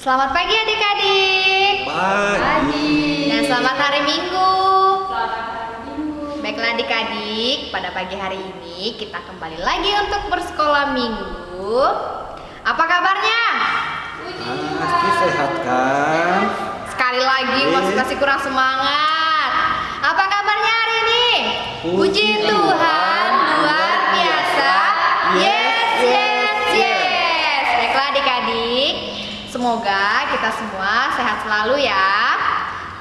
Selamat pagi adik-adik. Pagi. Dan selamat hari Minggu. Baiklah adik-adik, pada pagi hari ini kita kembali lagi untuk bersekolah minggu. Apa kabarnya? Pasti sehat kan? Sekali lagi masih kurang semangat. Apa kabarnya hari ini? Puji Tuhan, luar biasa. Yes. Baiklah adik-adik, semoga kita semua sehat selalu ya.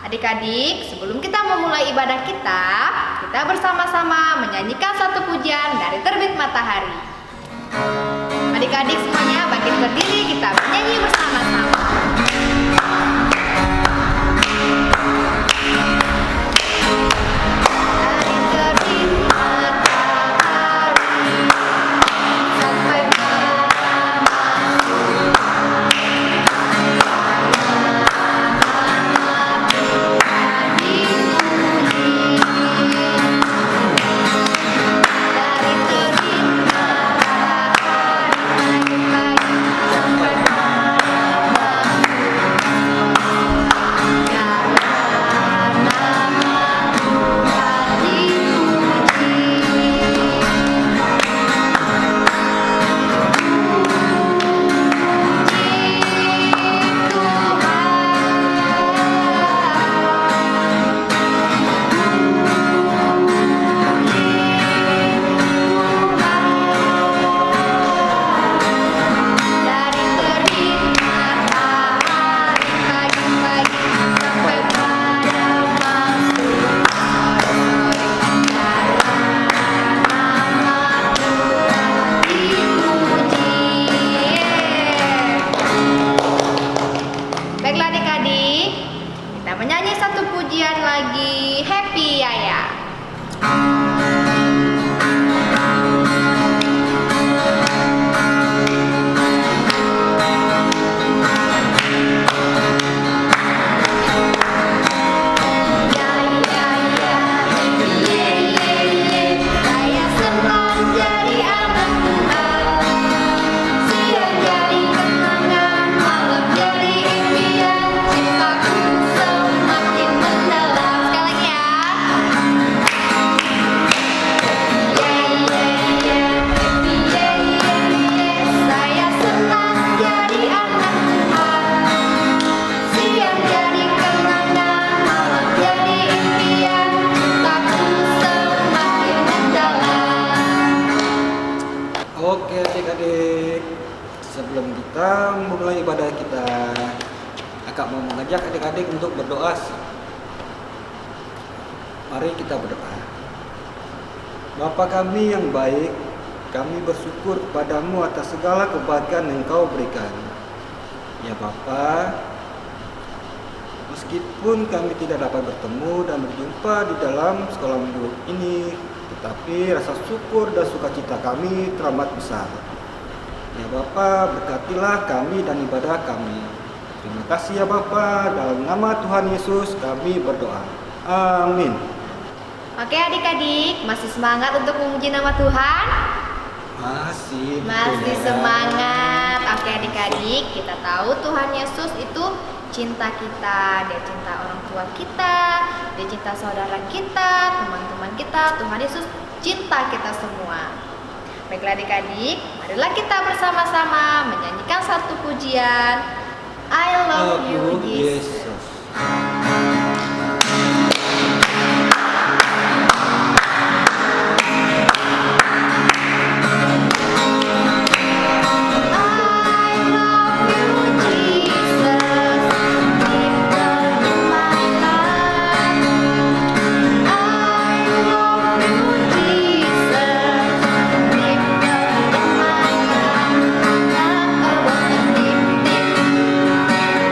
Adik-adik, sebelum kita memulai ibadah kita bersama-sama menyanyikan satu pujian dari terbit matahari. Adik-adik semuanya bangkit berdiri, kita bernyanyi bersama-sama. Baiklah adik-adik, kita menyanyi satu pujian lagi, Happy Yaya. Oke adik-adik, sebelum kita mulai ibadah kita, Kakak mau mengajak adik-adik untuk berdoa. Mari kita berdoa. Bapa kami yang baik, kami bersyukur kepadamu atas segala kebaikan yang Kau berikan. Ya Bapa, meskipun kami tidak dapat bertemu dan berjumpa di dalam sekolah minggu ini, tetapi rasa syukur dan sukacita kami teramat besar. Ya Bapa, berkatilah kami dan ibadah kami. Terima kasih ya Bapa, dalam nama Tuhan Yesus kami berdoa. Amin. Oke adik-adik, masih semangat untuk memuji nama Tuhan? Masih Semangat. Oke adik-adik, kita tahu Tuhan Yesus itu cinta kita. Dia cinta orang tua kita, Dia cinta saudara kita, teman-teman kita. Tuhan Yesus cinta kita semua. Baiklah adik-adik, marilah kita bersama-sama menyanyikan satu pujian, I love you Jesus.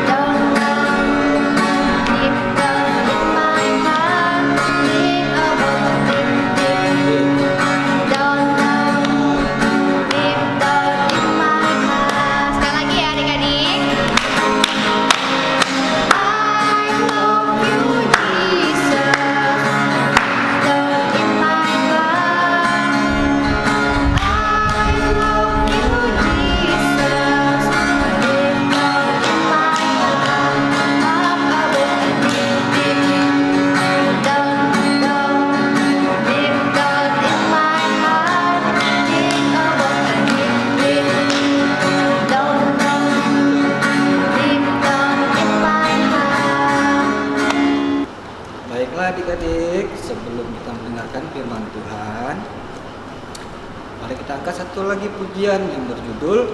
Don't satu lagi pujian yang berjudul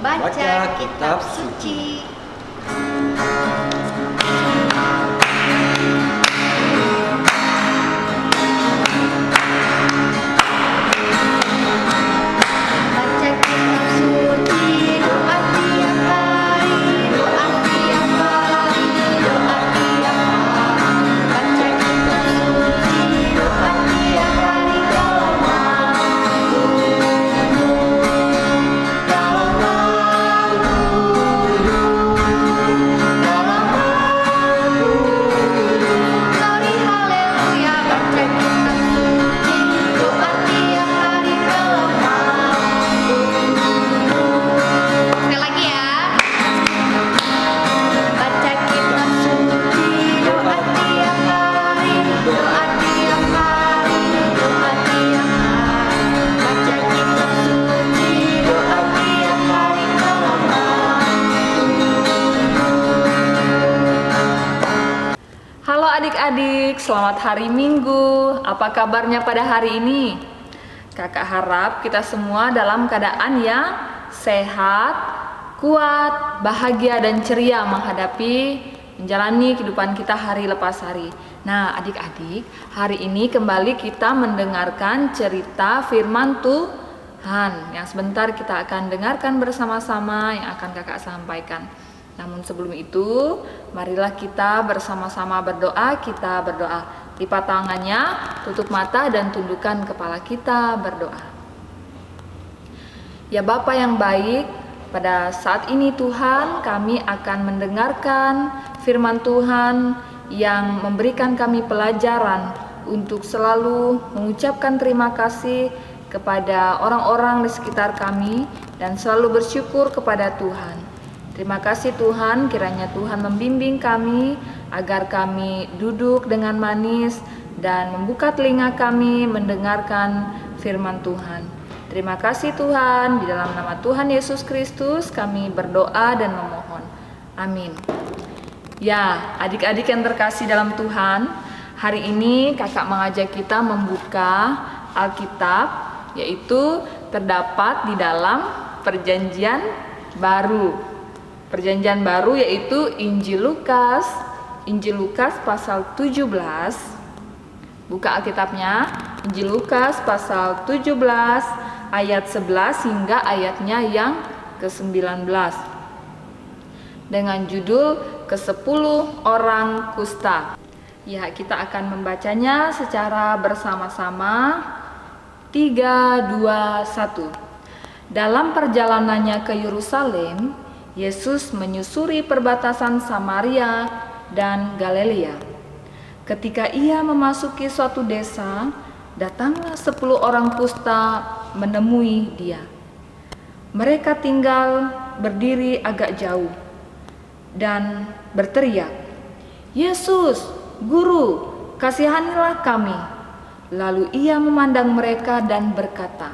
Baca Kitab Suci. Baca kitab suci, doa tiap hari, doa tiap hari, doa tiap hari. Baca kitab suci, doa tiap hari, dalam Glory haleluya. Baca kitab suci, doa tiap hari, dalam Sekali lagi ya. Baca kitab suci, doa tiap hari, doa tiap hari, doa tiap hari. Baca kitab suci, doa tiap hari, dalam Halo adik-adik, selamat hari Minggu. Apa kabarnya pada hari ini? Kakak harap kita semua dalam keadaan yang sehat, kuat, bahagia dan ceria menghadapi menjalani kehidupan kita hari lepas hari. Nah, adik-adik, hari ini kembali kita mendengarkan cerita firman Tuhan yang sebentar kita akan dengarkan bersama-sama yang akan kakak sampaikan. Namun sebelum itu, marilah kita bersama-sama berdoa. Kita berdoa. Lipat tangannya, tutup mata dan tundukkan kepala kita berdoa. Ya Bapa yang baik, pada saat ini Tuhan, kami akan mendengarkan firman Tuhan yang memberikan kami pelajaran untuk selalu mengucapkan terima kasih kepada orang-orang di sekitar kami dan selalu bersyukur kepada Tuhan. Terima kasih Tuhan, kiranya Tuhan membimbing kami agar kami duduk dengan manis dan membuka telinga kami mendengarkan firman Tuhan. Terima kasih Tuhan, di dalam nama Tuhan Yesus Kristus kami berdoa dan memohon. Amin. Ya, adik-adik yang terkasih dalam Tuhan, hari ini kakak mengajak kita membuka Alkitab, yaitu terdapat di dalam Perjanjian Baru. Perjanjian Baru yaitu Injil Lukas pasal 17. Buka Alkitabnya, Injil Lukas pasal 17 ayat 11 hingga ayatnya yang ke-19. Dengan judul ke-10 orang kusta. Ya, kita akan membacanya secara bersama-sama. 3, 2, 1. Dalam perjalanannya ke Yerusalem, Yesus menyusuri perbatasan Samaria dan Galilea. Ketika ia memasuki suatu desa, datanglah 10 orang kusta menemui dia. Mereka tinggal berdiri agak jauh dan berteriak, "Yesus, Guru, kasihanilah kami." Lalu ia memandang mereka dan berkata,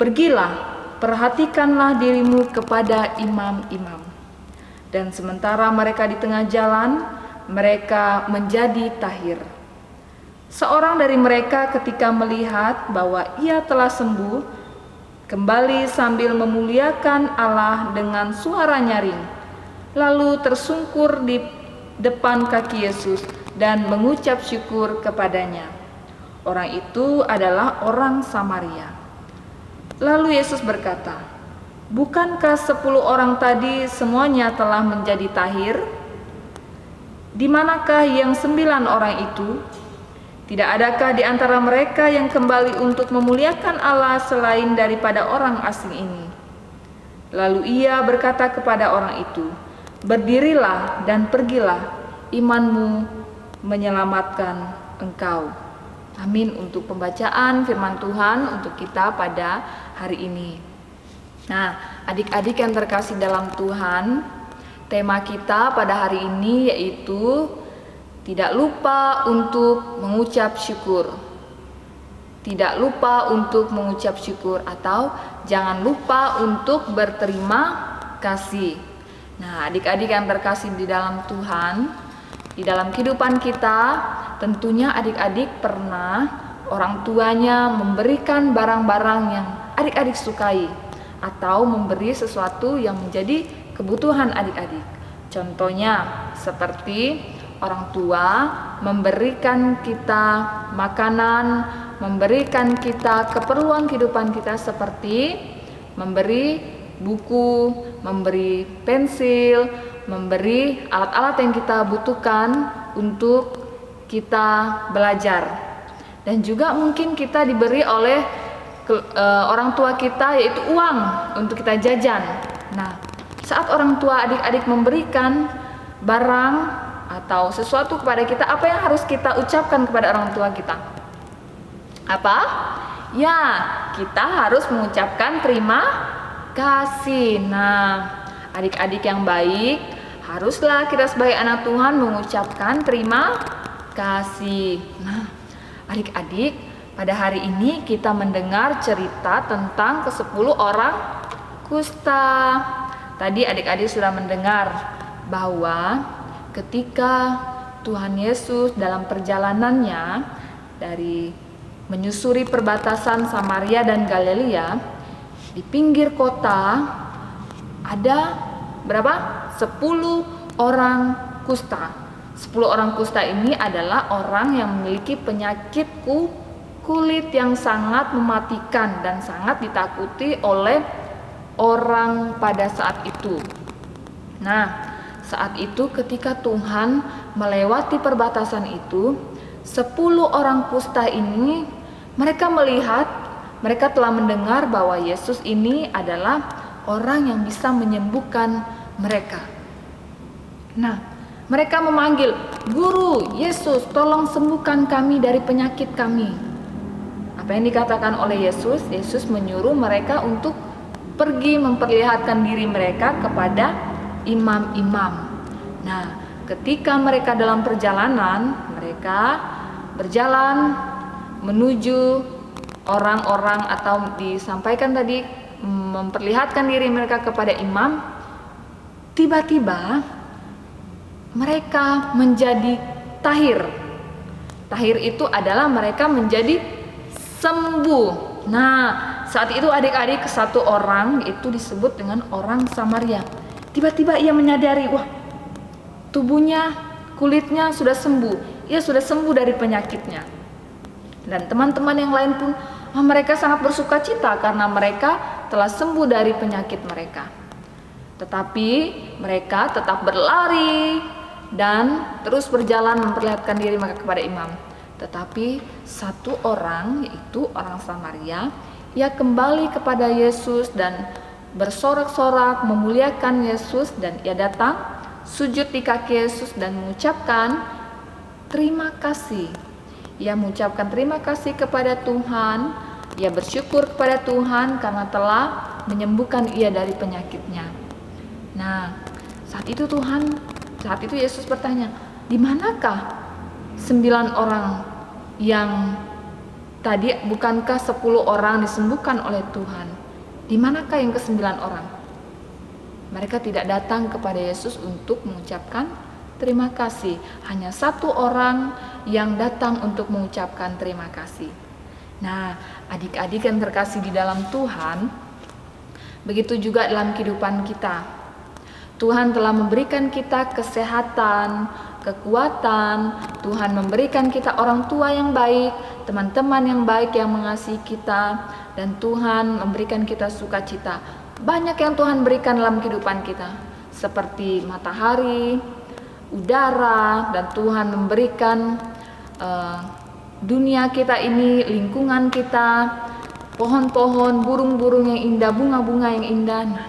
"Pergilah, perhatikanlah dirimu kepada imam-imam." Dan sementara mereka di tengah jalan, mereka menjadi tahir. Seorang dari mereka ketika melihat bahwa ia telah sembuh, kembali sambil memuliakan Allah dengan suara nyaring, lalu tersungkur di depan kaki Yesus dan mengucap syukur kepadanya. Orang itu adalah orang Samaria. Lalu Yesus berkata, "Bukankah 10 orang tadi semuanya telah menjadi tahir? Di manakah yang 9 orang itu? Tidak adakah di antara mereka yang kembali untuk memuliakan Allah selain daripada orang asing ini?" Lalu ia berkata kepada orang itu, "Berdirilah dan pergilah, imanmu menyelamatkan engkau." Amin untuk pembacaan firman Tuhan untuk kita pada hari ini. Nah, adik-adik yang terkasih dalam Tuhan, tema kita pada hari ini yaitu tidak lupa untuk mengucap syukur. Tidak lupa untuk mengucap syukur atau jangan lupa untuk berterima kasih. Nah, adik-adik yang terkasih di dalam Tuhan, di dalam kehidupan kita, tentunya adik-adik pernah orang tuanya memberikan barang-barang yang adik-adik sukai atau memberi sesuatu yang menjadi kebutuhan adik-adik. Contohnya seperti orang tua memberikan kita makanan, memberikan kita keperluan kehidupan kita seperti memberi buku, memberi pensil, memberi alat-alat yang kita butuhkan untuk kita belajar. Dan juga mungkin kita diberi oleh orang tua kita, yaitu uang untuk kita jajan. Nah, saat orang tua adik-adik memberikan barang atau sesuatu kepada kita, apa yang harus kita ucapkan kepada orang tua kita? Apa? Ya, kita harus mengucapkan terima kasih. Nah, adik-adik yang baik, haruslah kita sebagai anak Tuhan mengucapkan terima kasih. Nah, adik-adik, pada hari ini kita mendengar cerita tentang ke-10 orang kusta. Tadi adik-adik sudah mendengar bahwa ketika Tuhan Yesus dalam perjalanannya dari menyusuri perbatasan Samaria dan Galilea, di pinggir kota ada berapa? 10 orang kusta. 10 orang kusta ini adalah orang yang memiliki penyakit kulit yang sangat mematikan dan sangat ditakuti oleh orang pada saat itu. Nah, saat itu ketika Tuhan melewati perbatasan itu, 10 orang kusta ini mereka melihat, mereka telah mendengar bahwa Yesus ini adalah orang yang bisa menyembuhkan mereka. Nah, mereka memanggil, "Guru, Yesus, tolong sembuhkan kami dari penyakit kami." Apa yang dikatakan oleh Yesus? Yesus menyuruh mereka untuk pergi memperlihatkan diri mereka kepada imam-imam. Nah, ketika mereka dalam perjalanan, mereka berjalan menuju orang-orang atau disampaikan tadi memperlihatkan diri mereka kepada imam. Tiba-tiba mereka menjadi tahir. Tahir itu adalah mereka menjadi sembuh. Nah, saat itu adik-adik, satu orang itu disebut dengan orang Samaria. Tiba-tiba ia menyadari, wah, tubuhnya, kulitnya sudah sembuh. Ia sudah sembuh dari penyakitnya. Dan teman-teman yang lain pun, mereka sangat bersuka cita karena mereka telah sembuh dari penyakit mereka. Tetapi mereka tetap berlari dan terus berjalan memperlihatkan diri mereka kepada imam. Tetapi satu orang, yaitu orang Samaria, ia kembali kepada Yesus dan bersorak-sorak memuliakan Yesus, dan ia datang sujud di kaki Yesus dan mengucapkan terima kasih. Ia mengucapkan terima kasih kepada Tuhan. Ia bersyukur kepada Tuhan karena telah menyembuhkan ia dari penyakitnya. Nah, saat itu Yesus bertanya, di manakah 9 orang yang tadi, bukankah 10 orang disembuhkan oleh Tuhan? Di manakah yang ke-9 orang? Mereka tidak datang kepada Yesus untuk mengucapkan terima kasih. Hanya 1 orang yang datang untuk mengucapkan terima kasih. Nah, adik-adik yang terkasih di dalam Tuhan, begitu juga dalam kehidupan kita. Tuhan telah memberikan kita kesehatan, kekuatan. Tuhan memberikan kita orang tua yang baik, teman-teman yang baik yang mengasihi kita, dan Tuhan memberikan kita sukacita. Banyak yang Tuhan berikan dalam kehidupan kita, seperti matahari, udara, dan Tuhan memberikan dunia kita ini, lingkungan kita, pohon-pohon, burung-burung yang indah, bunga-bunga yang indah. Nah,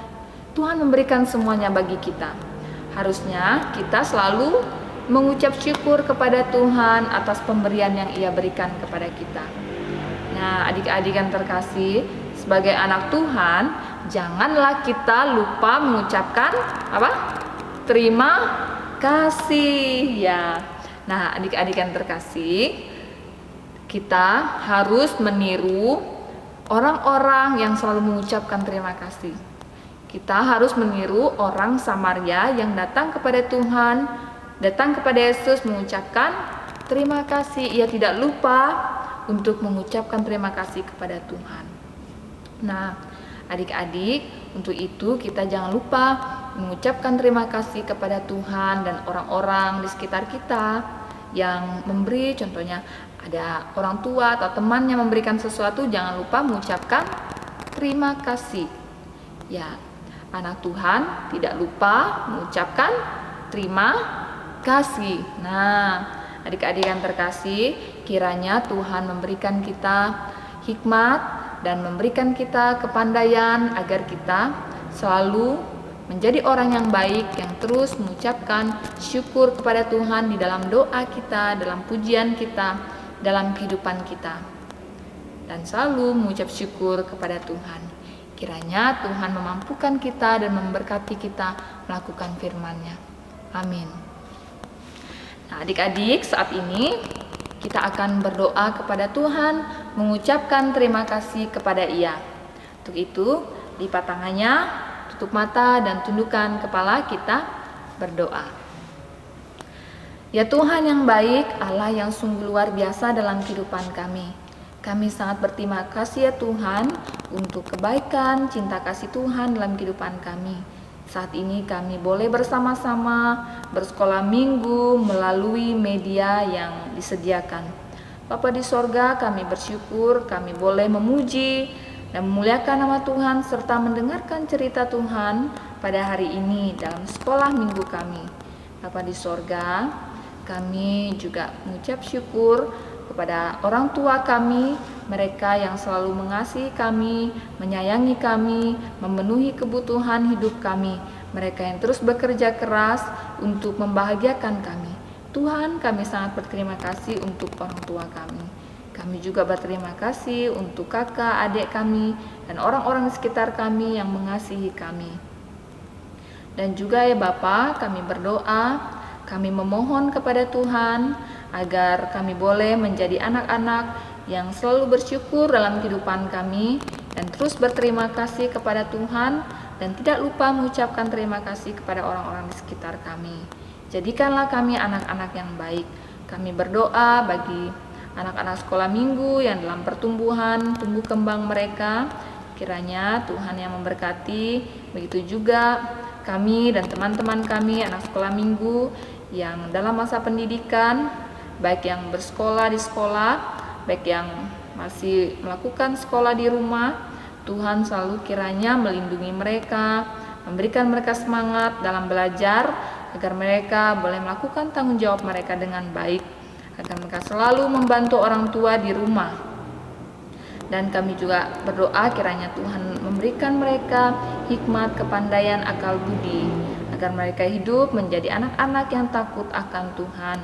Tuhan memberikan semuanya bagi kita. Harusnya kita selalu mengucap syukur kepada Tuhan atas pemberian yang Ia berikan kepada kita. Nah, adik-adik yang terkasih, sebagai anak Tuhan, janganlah kita lupa mengucapkan apa? Terima kasih ya. Nah, adik-adik yang terkasih, kita harus meniru orang-orang yang selalu mengucapkan terima kasih. Kita harus meniru orang Samaria yang datang kepada Tuhan, datang kepada Yesus mengucapkan terima kasih. Ia tidak lupa untuk mengucapkan terima kasih kepada Tuhan. Nah, adik-adik, untuk itu kita jangan lupa mengucapkan terima kasih kepada Tuhan dan orang-orang di sekitar kita yang memberi. Contohnya ada orang tua atau teman yang memberikan sesuatu, jangan lupa mengucapkan terima kasih. Ya, anak Tuhan tidak lupa mengucapkan terima kasih. Nah, adik-adik yang terkasih, kiranya Tuhan memberikan kita hikmat dan memberikan kita kepandaian agar kita selalu menjadi orang yang baik, yang terus mengucapkan syukur kepada Tuhan di dalam doa kita, dalam pujian kita, dalam kehidupan kita, dan selalu mengucap syukur kepada Tuhan. Kiranya Tuhan memampukan kita dan memberkati kita melakukan firman-Nya. Amin. Nah, adik-adik, saat ini kita akan berdoa kepada Tuhan, mengucapkan terima kasih kepada Ia. Untuk itu, lipat tangannya, tutup mata dan tundukkan kepala, kita berdoa. Ya Tuhan yang baik, Allah yang sungguh luar biasa dalam kehidupan kami. Kami sangat berterima kasih ya Tuhan untuk kebaikan, cinta kasih Tuhan dalam kehidupan kami. Saat ini kami boleh bersama-sama bersekolah minggu melalui media yang disediakan. Bapa di sorga, kami bersyukur kami boleh memuji dan memuliakan nama Tuhan serta mendengarkan cerita Tuhan pada hari ini dalam sekolah minggu kami. Bapa di sorga, kami juga mengucap syukur kepada orang tua kami, mereka yang selalu mengasihi kami, menyayangi kami, memenuhi kebutuhan hidup kami, mereka yang terus bekerja keras untuk membahagiakan kami. Tuhan, kami sangat berterima kasih untuk orang tua kami. Kami juga berterima kasih untuk kakak, adik kami, dan orang-orang di sekitar kami yang mengasihi kami. Dan juga ya Bapa, kami berdoa, kami memohon kepada Tuhan agar kami boleh menjadi anak-anak yang selalu bersyukur dalam kehidupan kami dan terus berterima kasih kepada Tuhan dan tidak lupa mengucapkan terima kasih kepada orang-orang di sekitar kami. Jadikanlah kami anak-anak yang baik. Kami berdoa bagi anak-anak sekolah minggu yang dalam pertumbuhan, tumbuh kembang mereka. Kiranya Tuhan yang memberkati, begitu juga kami dan teman-teman kami anak sekolah minggu yang dalam masa pendidikan, baik yang bersekolah di sekolah, baik yang masih melakukan sekolah di rumah. Tuhan selalu kiranya melindungi mereka, memberikan mereka semangat dalam belajar, agar mereka boleh melakukan tanggung jawab mereka dengan baik, agar mereka selalu membantu orang tua di rumah. Dan kami juga berdoa kiranya Tuhan memberikan mereka hikmat, kepandaian, akal budi, agar mereka hidup menjadi anak-anak yang takut akan Tuhan.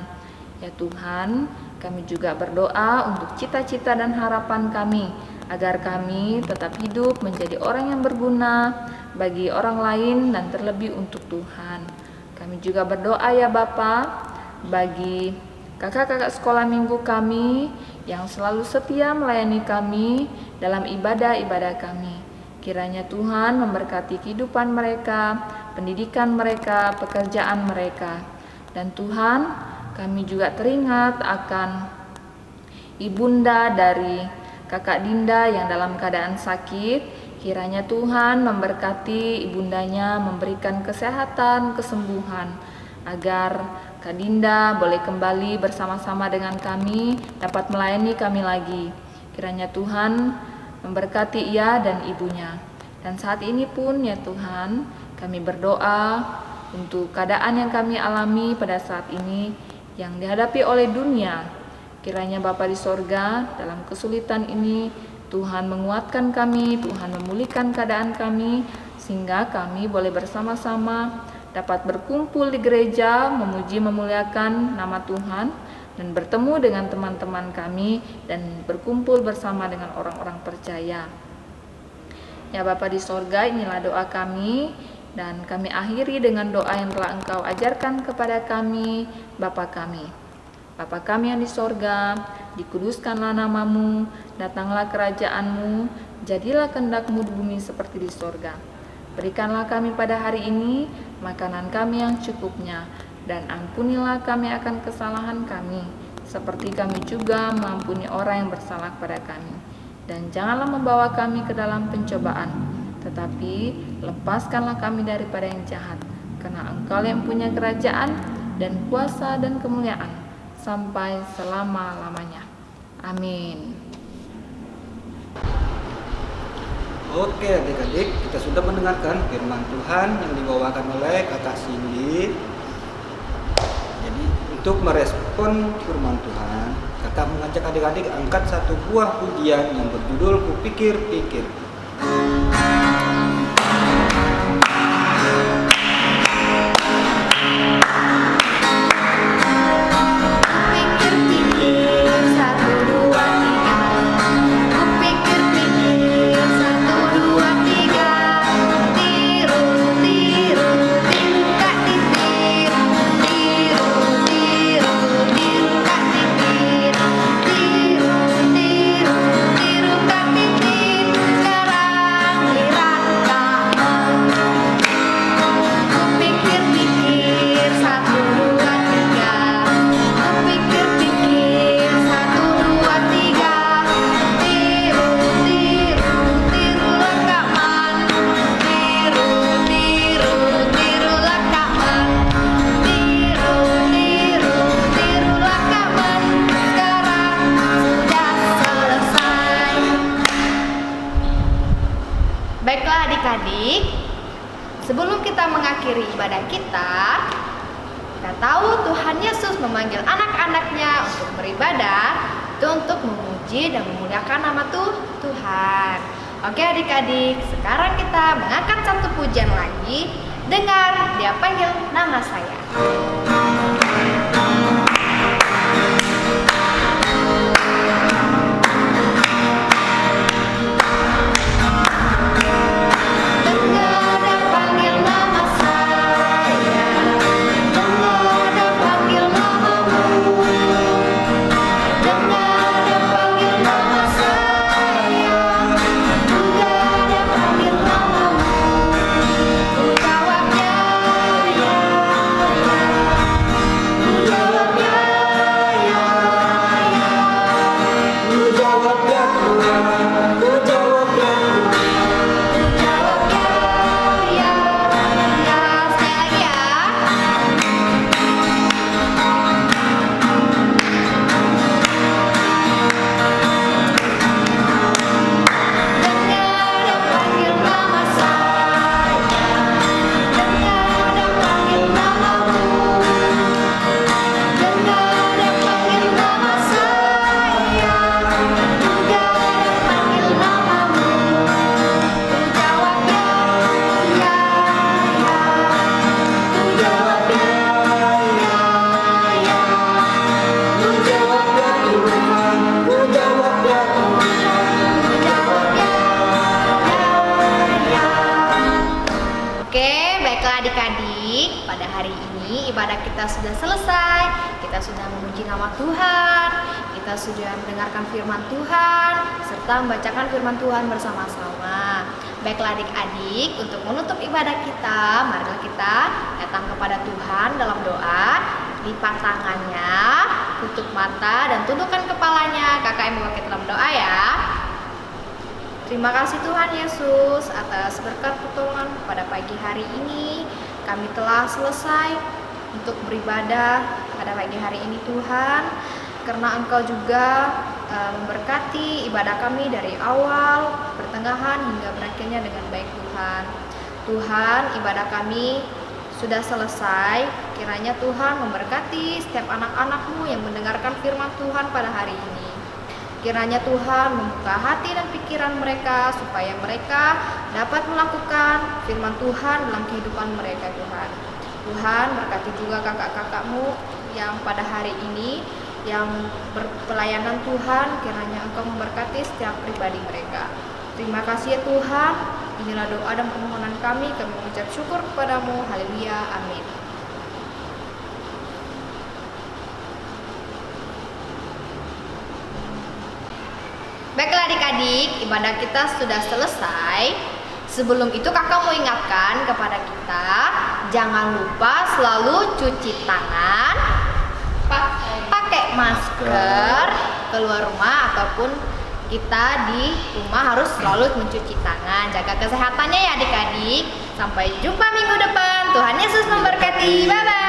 Ya Tuhan, kami juga berdoa untuk cita-cita dan harapan kami, agar kami tetap hidup menjadi orang yang berguna bagi orang lain dan terlebih untuk Tuhan. Kami juga berdoa ya Bapa bagi kakak-kakak sekolah minggu kami yang selalu setia melayani kami dalam ibadah-ibadah kami. Kiranya Tuhan memberkati kehidupan mereka, pendidikan mereka, pekerjaan mereka. Dan Tuhan, kami juga teringat akan ibunda dari kakak Dinda yang dalam keadaan sakit. Kiranya Tuhan memberkati ibundanya, memberikan kesehatan, kesembuhan, agar Kak Dinda boleh kembali bersama-sama dengan kami, dapat melayani kami lagi. Kiranya Tuhan memberkati ia dan ibunya. Dan saat ini pun ya Tuhan, kami berdoa untuk keadaan yang kami alami pada saat ini yang dihadapi oleh dunia. Kiranya Bapa di sorga, dalam kesulitan ini Tuhan menguatkan kami, Tuhan memulihkan keadaan kami, sehingga kami boleh bersama-sama dapat berkumpul di gereja, memuji memuliakan nama Tuhan, dan bertemu dengan teman-teman kami, dan berkumpul bersama dengan orang-orang percaya. Ya Bapa di sorga, inilah doa kami, dan kami akhiri dengan doa yang telah Engkau ajarkan kepada kami, Bapa kami. Bapa kami yang di sorga, dikuduskanlah namamu, datanglah kerajaan-Mu, jadilah kehendak-Mu di bumi seperti di sorga. Berikanlah kami pada hari ini makanan kami yang cukupnya, dan ampunilah kami akan kesalahan kami, seperti kami juga mengampuni orang yang bersalah kepada kami. Dan janganlah membawa kami ke dalam pencobaan, tetapi lepaskanlah kami daripada yang jahat. Karena Engkau yang punya kerajaan dan kuasa dan kemuliaan sampai selama-lamanya. Amin. Oke adik-adik, kita sudah mendengarkan firman Tuhan yang dibawakan oleh Kakak Cindy. Jadi untuk merespon firman Tuhan, Kakak mengajak adik-adik angkat satu buah pujian yang berjudul Kupikir-pikir. Baiklah adik-adik, sebelum kita mengakhiri ibadah kita tahu Tuhan Yesus memanggil anak-anaknya untuk beribadah, itu untuk memuji dan memuliakan nama Tuhan. Oke adik-adik, sekarang kita mengangkat satu pujian lagi. Dengar, Dia panggil nama saya. Adik-adik, pada hari ini ibadah kita sudah selesai. Kita sudah memuji nama Tuhan, kita sudah mendengarkan firman Tuhan, serta membacakan firman Tuhan bersama-sama. Baiklah adik-adik, untuk menutup ibadah kita, marilah kita datang kepada Tuhan dalam doa. Lipat tangannya, tutup mata, dan tundukkan kepalanya. Kakak yang mewakili dalam doa ya. Terima kasih Tuhan Yesus atas berkat pertolongan pada pagi hari ini. Kami telah selesai untuk beribadah pada pagi hari ini Tuhan. Karena Engkau juga memberkati ibadah kami dari awal, pertengahan hingga berakhirnya dengan baik Tuhan. Tuhan, ibadah kami sudah selesai. Kiranya Tuhan memberkati setiap anak-anak-Mu yang mendengarkan firman Tuhan pada hari ini. Kiranya Tuhan membuka hati dan pikiran mereka supaya mereka dapat melakukan firman Tuhan dalam kehidupan mereka Tuhan. Tuhan berkati juga kakak-kakakmu yang pada hari ini yang berpelayanan Tuhan, kiranya Engkau memberkati setiap pribadi mereka. Terima kasih ya Tuhan, inilah doa dan permohonan kami mengucap syukur kepadamu, haleluya, amin. Baiklah adik-adik, ibadah kita sudah selesai. Sebelum itu kakak mau ingatkan kepada kita, jangan lupa selalu cuci tangan pakai pakai masker keluar rumah ataupun kita di rumah harus selalu mencuci tangan. Jaga kesehatannya ya adik-adik. Sampai jumpa minggu depan. Tuhan Yesus memberkati. Bye-bye.